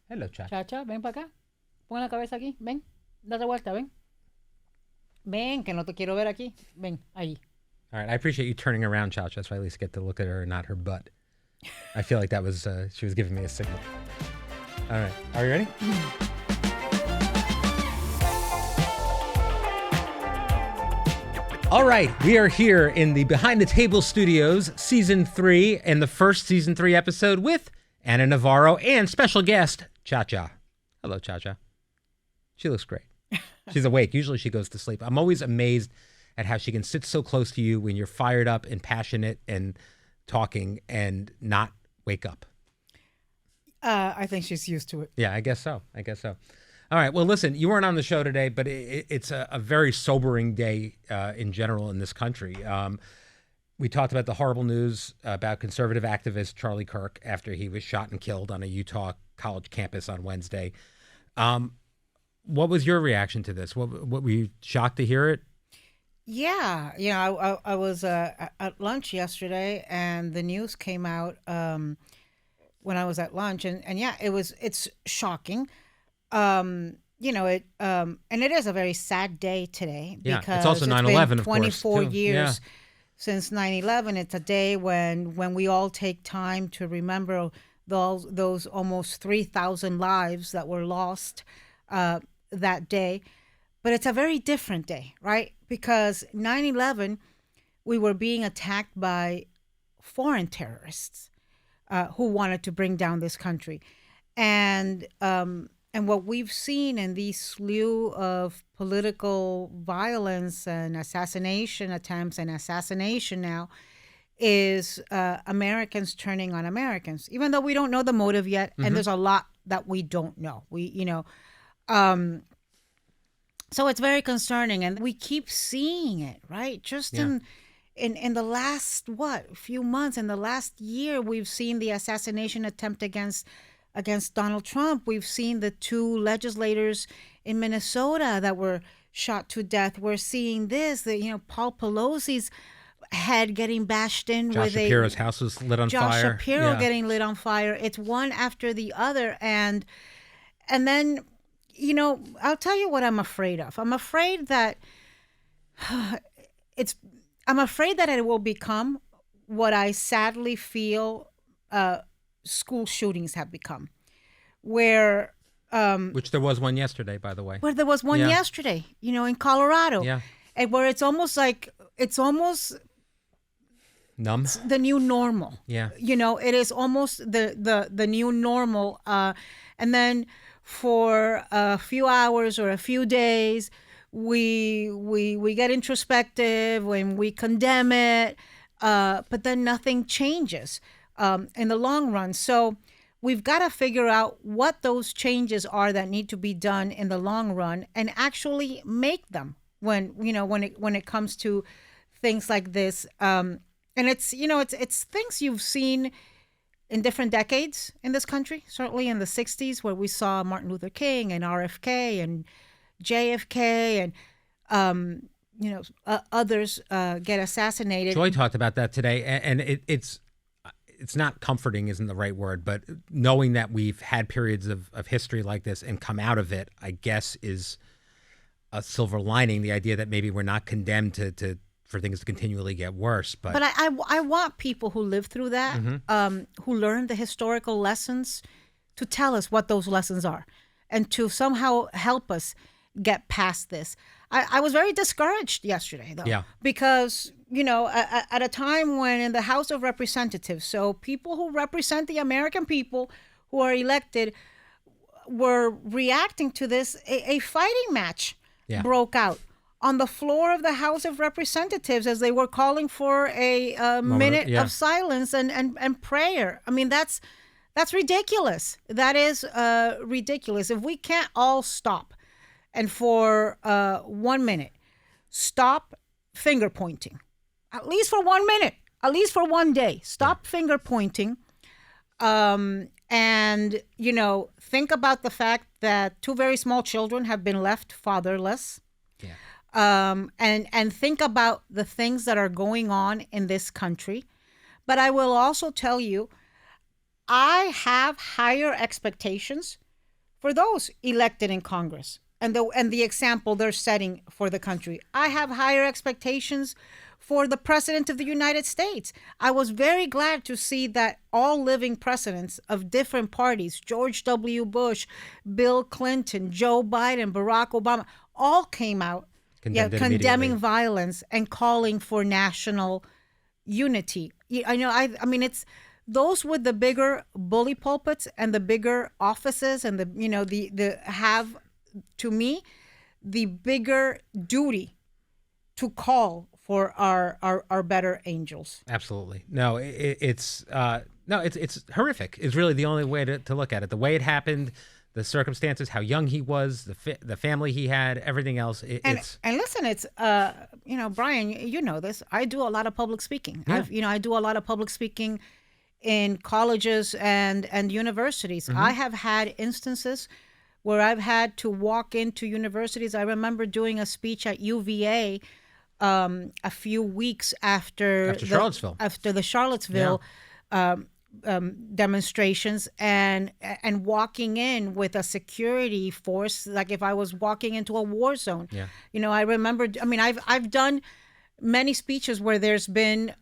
Hello, Chacha. Chacha, ven para acá. Pon la cabeza aquí. Ven. Date vuelta, ven. Ven, que no te quiero ver aquí. Ven, ahí. All right, I appreciate you turning around, Chacha, so I at least get to look at her and not her butt. I feel like that was, she was giving me a signal. All right, are you ready? All right, we are here in the Behind the Table Studios, Season 3, and the first Season 3 episode with Anna Navarro and special guest, Chacha. Hello, Chacha. She looks great. She's awake. Usually she goes to sleep. I'm always amazed at how she can sit so close to you when you're fired up and passionate and talking and not wake up. I think she's used to it. Yeah, I guess so. All right. Well, listen, you weren't on the show today, but it's a very sobering day in general in this country. We talked about the horrible news about conservative activist Charlie Kirk after he was shot and killed on a Utah college campus on Wednesday. What was your reaction to this? What were you shocked to hear it? Yeah, I was at lunch yesterday, and the news came out when I was at lunch, and yeah, it's shocking. And it is a very sad day today Yeah, because it's also been 9/11, of course, 24 too. years Yeah. since 9/11. It's a day when we all take time to remember those almost 3,000 lives that were lost that day. But it's a very different day, right? Because 9/11, we were being attacked by foreign terrorists who wanted to bring down this country. And what we've seen in these slew of political violence and assassination attempts and assassination now is Americans turning on Americans, even though we don't know the motive yet. And there's a lot that we don't know. So it's very concerning, and we keep seeing it, right? Just in the last few months, in the last year, we've seen the assassination attempt against Donald Trump. We've seen the two legislators in Minnesota that were shot to death. We're seeing this, Paul Pelosi's head getting bashed in Josh Shapiro's house was lit on Josh fire. Shapiro getting lit on fire. It's one after the other, and then. I'll tell you what I'm afraid of. I'm afraid that it will become what I sadly feel school shootings have become, where Which there was one yesterday, by the way. where there was one yesterday, in Colorado, Yeah. and where it's almost Numb. the new normal. Yeah. It is almost the new normal, and then for a few hours or a few days, we get introspective when we condemn it, but then nothing changes in the long run. So we've got to figure out what those changes are that need to be done in the long run, and actually make them when it comes to things like this. And it's things you've seen in different decades in this country, certainly in the 60s, where we saw Martin Luther King and RFK and JFK and, others get assassinated. Joy talked about that today, and it's not comforting isn't the right word, but knowing that we've had periods of history like this and come out of it, I guess, is a silver lining, the idea that maybe we're not condemned for things to continually get worse. But I want people who live through that, who learn the historical lessons, to tell us what those lessons are and to somehow help us get past this. I was very discouraged yesterday, though, because, at a time when in the House of Representatives, so people who represent the American people who are elected were reacting to this, a fighting match broke out on the floor of the House of Representatives as they were calling for a minute of silence and prayer. I mean, that's ridiculous. That is ridiculous. If we can't all stop and for 1 minute stop finger pointing, at least for 1 minute, at least for one day, stop finger pointing, and think about the fact that two very small children have been left fatherless. And think about the things that are going on in this country. But I will also tell you, I have higher expectations for those elected in Congress and the example they're setting for the country. I have higher expectations for the President of the United States. I was very glad to see that all living presidents of different parties, George W. Bush, Bill Clinton, Joe Biden, Barack Obama, all came out condemning violence and calling for national unity. I mean, it's those with the bigger bully pulpits and the bigger offices and the have, to me, the bigger duty to call for our better angels. Absolutely. No, it's horrific. It's really the only way to look at it. The way it happened, the circumstances, how young he was, the family he had, everything else. And listen, it's Brian, you know this. I do a lot of public speaking. Yeah. I do a lot of public speaking in colleges and universities. Mm-hmm. I have had instances where I've had to walk into universities. I remember doing a speech at UVA a few weeks after the Charlottesville demonstrations, and walking in with a security force like if I was walking into a war zone. Yeah. I remember. I mean, I've done many speeches where there's been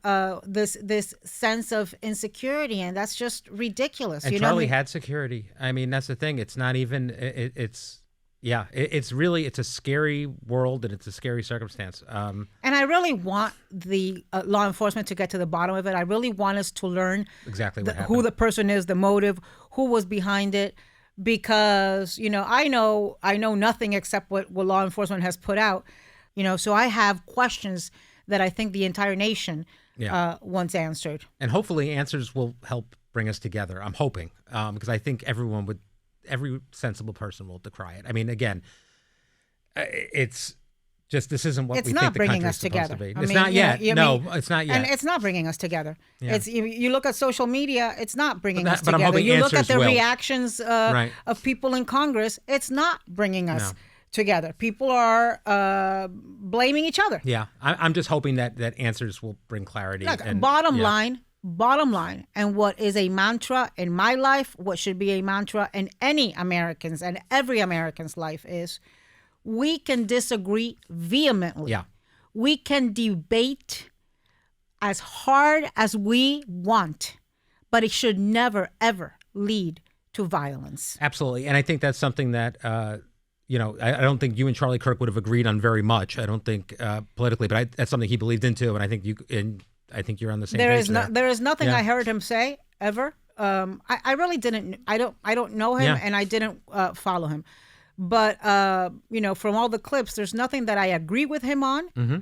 this sense of insecurity, and that's just ridiculous. And Charlie had security. I mean, that's the thing. It's not even. It's really a scary world, and it's a scary circumstance. And I really want the law enforcement to get to the bottom of it. I really want us to learn exactly what happened, who the person is, the motive, who was behind it, because I know nothing except what law enforcement has put out. So I have questions that I think the entire nation wants answered. And hopefully answers will help bring us together. I'm hoping, because I think every sensible person will decry it. I mean, again, it's just, this isn't what we think the country is supposed to be. It's not yet. No, it's not yet. And it's not bringing us together. Yeah. It's you look at social media, it's not bringing us but together. I'm hoping you look at the will. reactions of people in Congress, it's not bringing us together. People are blaming each other. Yeah, I'm just hoping that answers will bring clarity. Look, bottom line, and what is a mantra in my life, what should be a mantra in any American's and every American's life is, we can disagree vehemently. Yeah. We can debate as hard as we want, but it should never, ever lead to violence. Absolutely. And I think that's something that, I don't think you and Charlie Kirk would have agreed on very much. I don't think politically, but that's something he believed into. And I think I think you're on the same page there. There is nothing I heard him say ever. I really didn't. I don't know him, and I didn't follow him. But from all the clips, there's nothing that I agree with him on. Mm-hmm.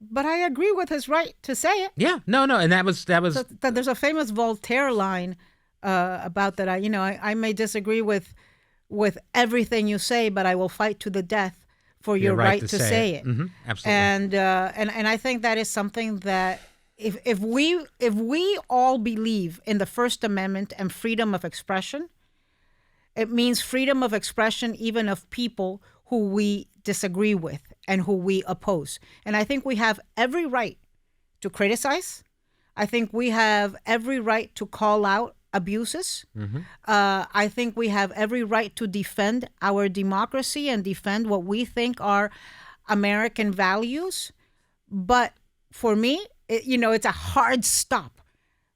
But I agree with his right to say it. Yeah, no, and that was. There's a famous Voltaire line about that. I may disagree with everything you say, but I will fight to the death for your right to say it. Mm-hmm. Absolutely. And I think that is something that if we all believe in the First Amendment and freedom of expression, it means freedom of expression even of people who we disagree with and who we oppose. And I think we have every right to criticize. I think we have every right to call out abuses. Mm-hmm. I think we have every right to defend our democracy and defend what we think are American values. But for me, it's a hard stop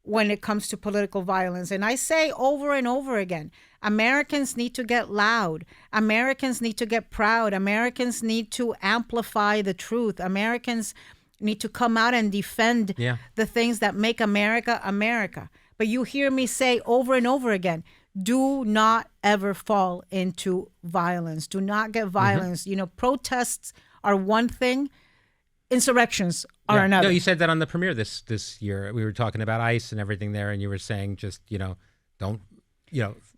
when it comes to political violence. And I say over and over again, Americans need to get loud. Americans need to get proud. Americans need to amplify the truth. Americans need to come out and defend the things that make America America. But you hear me say over and over again, do not ever fall into violence. Do not get violence. Mm-hmm. Protests are one thing. Insurrections are another. No, you said that on the premiere this year. We were talking about ICE and everything there, and you were saying just, don't,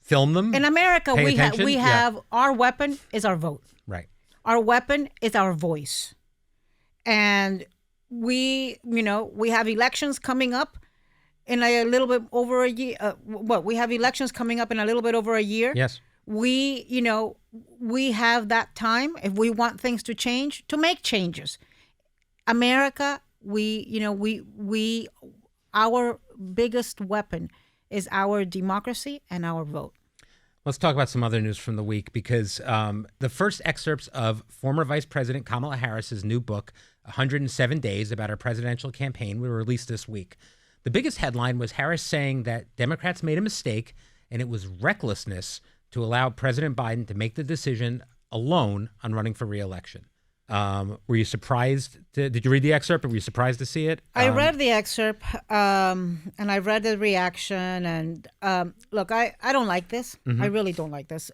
film them. In America, we have our weapon is our vote. Right. Our weapon is our voice. And we have elections coming up in a little bit over a year. We have elections coming up in a little bit over a year. Yes. We have that time, if we want things to change, to make changes. America, our biggest weapon is our democracy and our vote. Let's talk about some other news from the week, because the first excerpts of former Vice President Kamala Harris's new book, 107 Days, about her presidential campaign, were released this week. The biggest headline was Harris saying that Democrats made a mistake and it was recklessness to allow President Biden to make the decision alone on running for re-election. Were you surprised? Did you read the excerpt, or were you surprised to see it? I read the excerpt, and I read the reaction. And look, I don't like this. I really don't like this,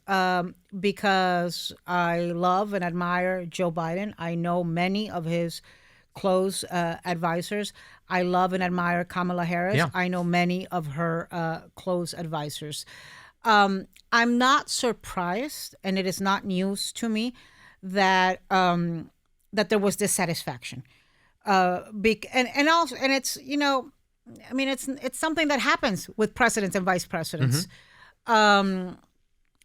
because I love and admire Joe Biden. I know many of his close advisors. I love and admire Kamala Harris. Yeah. I know many of her close advisors. I'm not surprised, and it is not news to me that that there was dissatisfaction, and it's, I mean, it's something that happens with presidents and vice presidents. A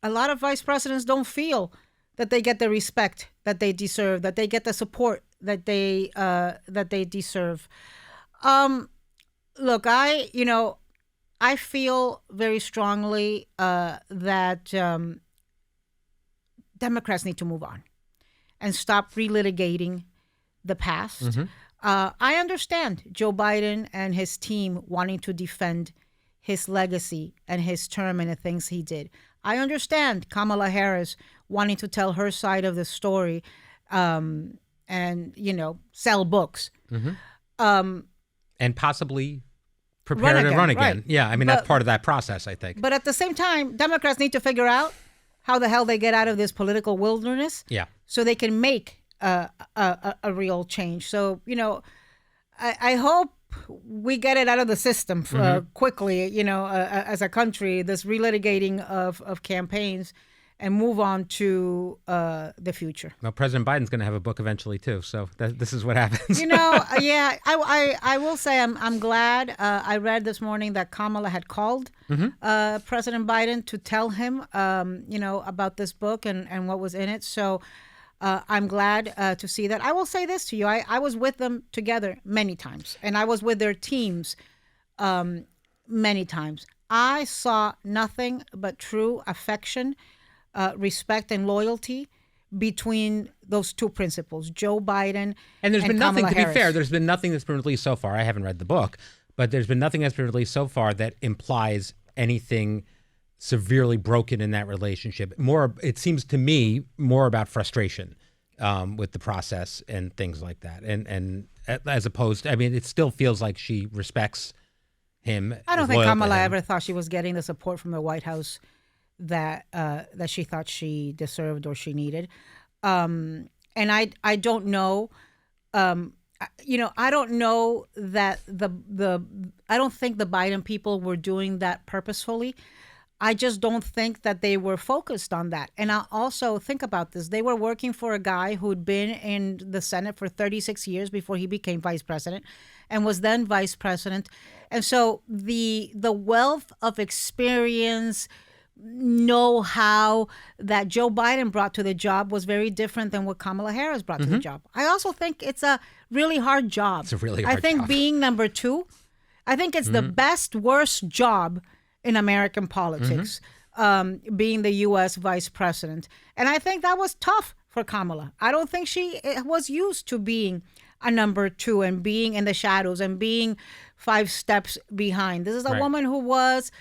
lot of vice presidents don't feel that they get the respect that they deserve, that they get the support that they deserve. Look, I feel very strongly that Democrats need to move on and stop relitigating the past. I understand Joe Biden and his team wanting to defend his legacy and his term and the things he did. I understand Kamala Harris wanting to tell her side of the story, and sell books, And possibly prepare to run again. Right. Yeah, I mean, that's part of that process, I think. But at the same time, Democrats need to figure out how the hell they get out of this political wilderness, Yeah. so they can make a real change. So, I hope we get it out of the system quickly, as a country, this relitigating of campaigns, and move on to the future. Well, President Biden's going to have a book eventually, too. So this is what happens. Yeah, I will say I'm glad. I read this morning that Kamala had called President Biden to tell him, about this book and what was in it. So I'm glad to see that. I will say this to you. I was with them together many times, and I was with their teams many times. I saw nothing but true affection, respect, and loyalty between those two principles, Joe Biden and there's been nothing, Kamala to be Harris. fair, there's been nothing that's been released so far. I haven't read the book, but there's been nothing that's been released so far that implies anything severely broken in that relationship. More, it seems to me, more about frustration with the process and things like that. And as opposed, I mean, it still feels like she respects him. I don't is think loyal to Kamala him. ever thought she was getting the support from the White House that she thought she deserved or she needed. And I don't know. I don't know that I don't think the Biden people were doing that purposefully. I just don't think that they were focused on that. And I also think about this. They were working for a guy who'd been in the Senate for 36 years before he became vice president, and was then vice president. And so the wealth of experience, know-how that Joe Biden brought to the job was very different than what Kamala Harris brought to the job. I also think it's a really hard job. It's a really hard I think job. being number two, I think it's the best, worst job in American politics, being the U.S. vice president. And I think that was tough for Kamala. I don't think she was used to being a number two and being in the shadows and being 5 steps behind. This is a Right. woman who was,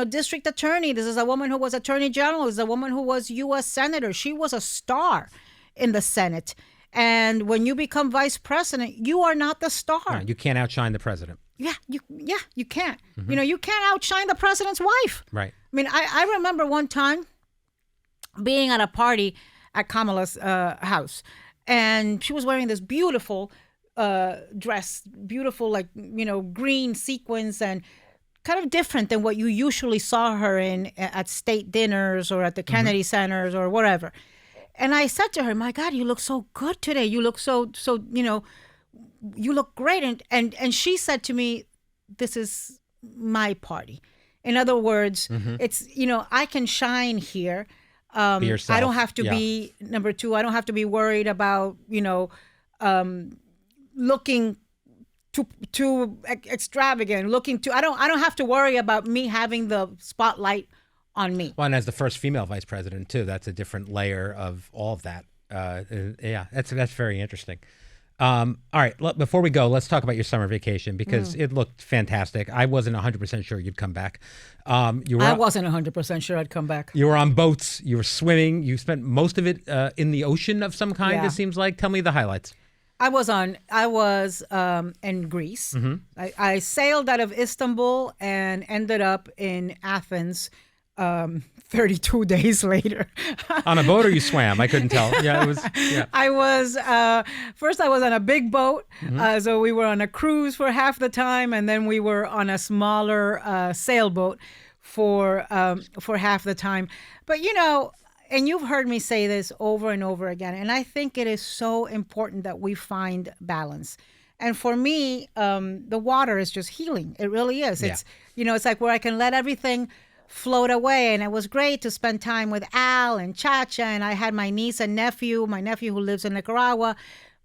district attorney. This is a woman who was attorney general. This is a woman who was U.S. senator. She was a star in the Senate. And when you become vice president, you are not the star. No, you can't outshine the president. You can't. You can't outshine the president's wife. Right. I mean, I remember one time being at a party at Kamala's house, and she was wearing this beautiful dress, beautiful, green sequins, and kind of different than what you usually saw her in at state dinners or at the Kennedy Centers or whatever. And I said to her, "My God, you look so good today. You look so you look great." And she said to me, "This is my party." In other words, it's, I can shine here. Be yourself. I don't have to Yeah. be number two. I don't have to be worried about, looking too extravagant, I don't have to worry about me having the spotlight on me. Well, and as the first female vice president too, that's a different layer of all of that. Yeah, that's very interesting. All right, before we go, let's talk about your summer vacation because it looked fantastic. I wasn't 100% sure you'd come back. I wasn't 100% sure I'd come back. You were on boats. You were swimming. You spent most of it in the ocean of some kind. Yeah. It seems like. Tell me the highlights. I was in Greece. I sailed out of Istanbul and ended up in Athens 32 days later. On a boat or you swam? I couldn't tell. Yeah, it was. Yeah. I was first I was on a big boat. So we were on a cruise for half the time, and then we were on a smaller sailboat for half the time. But and you've heard me say this over and over again, and I think it is so important that we find balance. And for me, the water is just healing. It really is. Yeah. It's it's like where I can let everything float away. And it was great to spend time with Al and Chacha, and I had my niece and nephew, my nephew who lives in Nicaragua,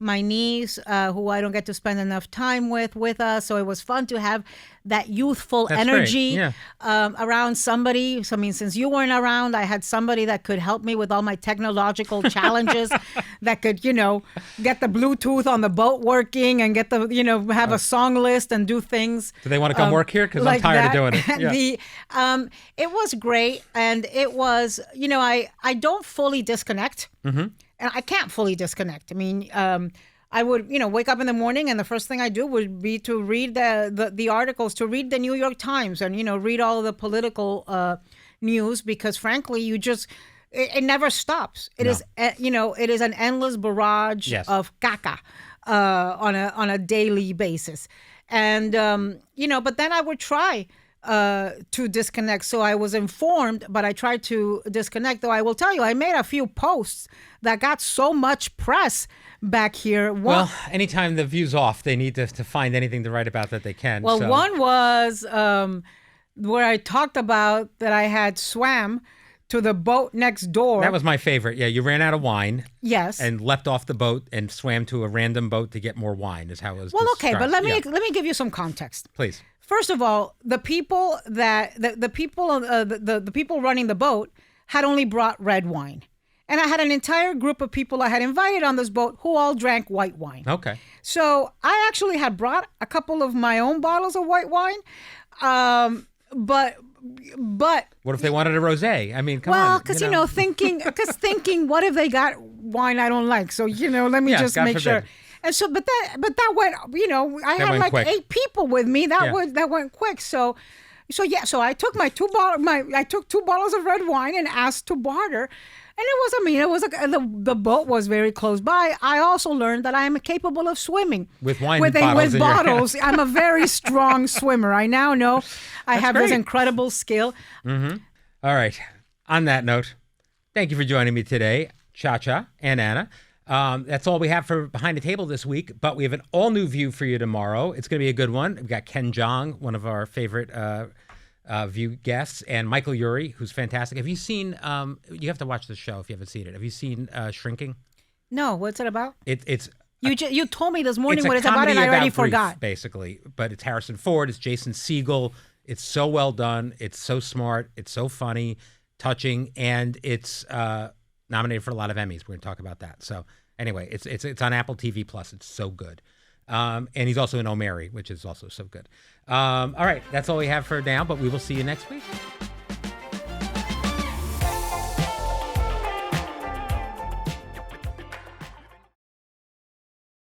my niece who I don't get to spend enough time with us. So it was fun to have that youthful energy around somebody. So, I mean, since you weren't around, I had somebody that could help me with all my technological challenges, that could, get the Bluetooth on the boat working and get the, have a song list and do things. Do they want to come work here? Because like I'm tired that. of doing it. Yeah. It was great. And it was, I don't fully disconnect. And I can't fully disconnect. I mean, I would, wake up in the morning and the first thing I do would be to read the articles, to read the New York Times and, read all the political news, because frankly, it never stops. It is, it is an endless barrage of caca on a daily basis. And, but then I would try to disconnect. So I was informed, but I tried to disconnect. Though I will tell you, I made a few posts that got so much press back here. Well, anytime the view's off, they need to find anything to write about that they can. Well, one was where I talked about that I had swam to the boat next door. That was my favorite. Yeah, you ran out of wine. Yes. And left off the boat and swam to a random boat to get more wine, is how it was Well, okay, described. but let me give you some context. Please. First of all, the people the people running the boat had only brought red wine. And I had an entire group of people I had invited on this boat who all drank white wine. Okay. So I actually had brought a couple of my own bottles of white wine. But what if they wanted a rosé? I mean, come on. Well, because thinking, what if they got wine I don't like? So let me just God make forbid. sure. And so, but that went. I had went like quick. 8 people with me. That went quick. So I took I took 2 bottles of red wine and asked to barter. And the boat was very close by. I also learned that I am capable of swimming with wine with bottles. In your I'm a very strong swimmer. I now know I have great. this incredible skill. Mm-hmm. All right. On that note, thank you for joining me today, Chacha and Anna. That's all we have for Behind the Table this week, but we have an all-new view for you tomorrow. It's going to be a good one. We've got Ken Jeong, one of our favorite View guests, and Michael Urie, who's fantastic. Have you seen, you have to watch the show if you haven't seen it. Have you seen Shrinking? No, what's it about? It's You told me this morning it's what it's about, and I already forgot. Basically, but it's Harrison Ford, it's Jason Segel. It's so well done. It's so smart. It's so funny, touching, and it's nominated for a lot of Emmys. We're going to talk about that. So anyway, it's on Apple TV Plus. It's so good. And he's also in O'Mary, which is also so good. All right, that's all we have for now, but we will see you next week.